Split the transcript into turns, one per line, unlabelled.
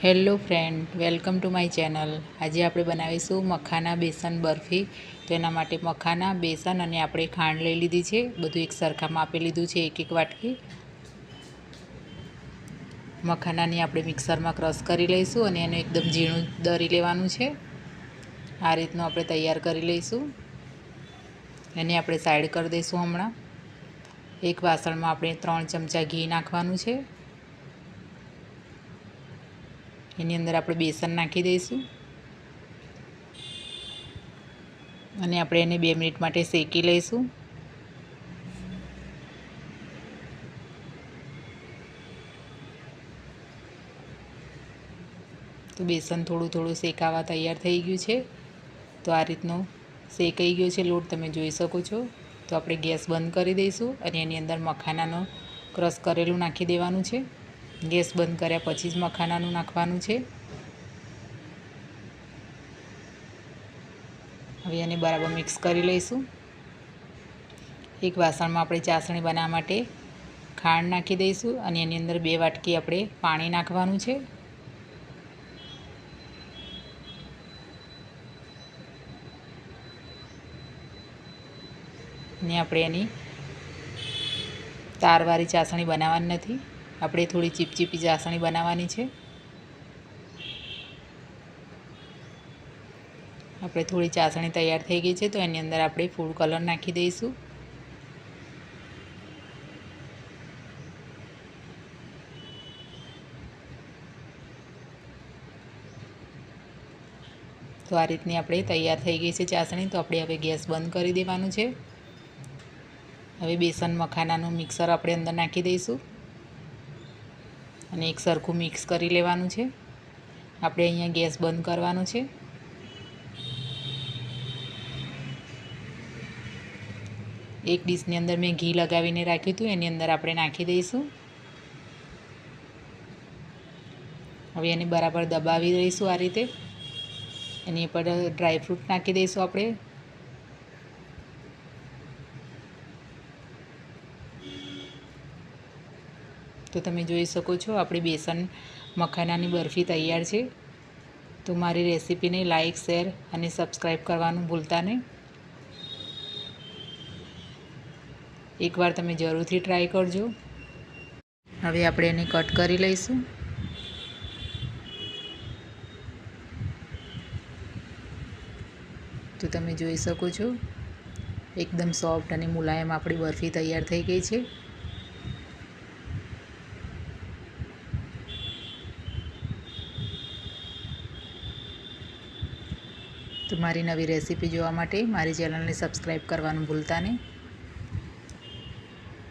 Hello friend, welcome to my channel. આજે આપણે બનાવીશું મખાના બેસન બરફી। તો એના માટે મખાના, બેસન અને આપણે ખાંડ લઈ લીધી છે। બધું એક સરખા માપી લીધું છે, એક વાટકી। મખાનાની આપણે મિક્સરમાં ક્રશ કરી લઈશું અને એને એકદમ ઝીણું દળી લેવાનું છે। આ રીતનું આપણે તૈયાર કરી લઈશું। એને આપણે સાઈડ કરી દઈશું। હમણાં એક વાસણમાં આપણે 3 ચમચા ઘી નાખવાનું છે। એની અંદર આપણે બેસન નાખી દઈશું અને આપણે એને 2 મિનિટ માટે શેકી લઈશું। તો બેસન થોડું શેકાવા તૈયાર થઈ ગયું છે। તો આ રીતનો શેકાઈ ગયો છે લોટ, તમે જોઈ શકો છો। તો આપણે ગેસ બંધ કરી દઈશું અને એની અંદર મખાનાનો ક્રશ કરેલું નાખી દેવાનું છે। ગેસ બંધ કર્યા પછી જ મખાનાનું નાખવાનું છે। હવે એને બરાબર મિક્સ કરી લઈશું। એક વાસણમાં આપણે ચાસણી બનાવવા માટે ખાંડ નાખી દઈશું અને એની અંદર 2 વાટકી આપણે પાણી નાખવાનું છે। ને આપણે એની તારવાળી ચાસણી બનાવવાની નથી, આપણે થોડી ચીપચીપી ચાસણી બનાવવાની છે। આપણે થોડી ચાસણી તૈયાર થઈ ગઈ છે, તો એની અંદર આપણે ફૂડ કલર નાખી દઈશું। તો આ રીતની આપણે તૈયાર થઈ ગઈ છે ચાસણી। તો આપણે હવે ગેસ બંધ કરી દેવાનું છે। હવે બેસન મખાનાનું મિક્સર આપણે અંદર નાખી દઈશું અને એક સરખું મિક્સ કરી લેવાનું છે। આપણે અહીંયા ગેસ બંધ કરવાનો છે। એક ડીશની અંદર મેં ઘી લગાવીને રાખ્યું હતું, એની અંદર આપણે નાખી દઈશું। હવે એને બરાબર દબાવી દઈશું આ રીતે। એની પર ડ્રાયફ્રૂટ નાખી દઈશું આપણે। તો તમે જોઈ શકો છો આપણી બેસન મખાનાની બરફી તૈયાર છે। તો મારી રેસીપીને લાઇક, શેર અને સબસ્ક્રાઈબ કરવાનું ભૂલતા નહીં। એકવાર તમે જરૂરથી ટ્રાય કરજો। હવે આપણે એને કટ કરી લઈશું। તો તમે જોઈ શકો છો એકદમ સોફ્ટ અને મુલાયમ આપણી બરફી તૈયાર થઈ ગઈ છે। તો મારી નવી રેસીપી જોવા માટે મારી ચેનલને સબસ્ક્રાઈબ કરવાનું ભૂલતા નહીં।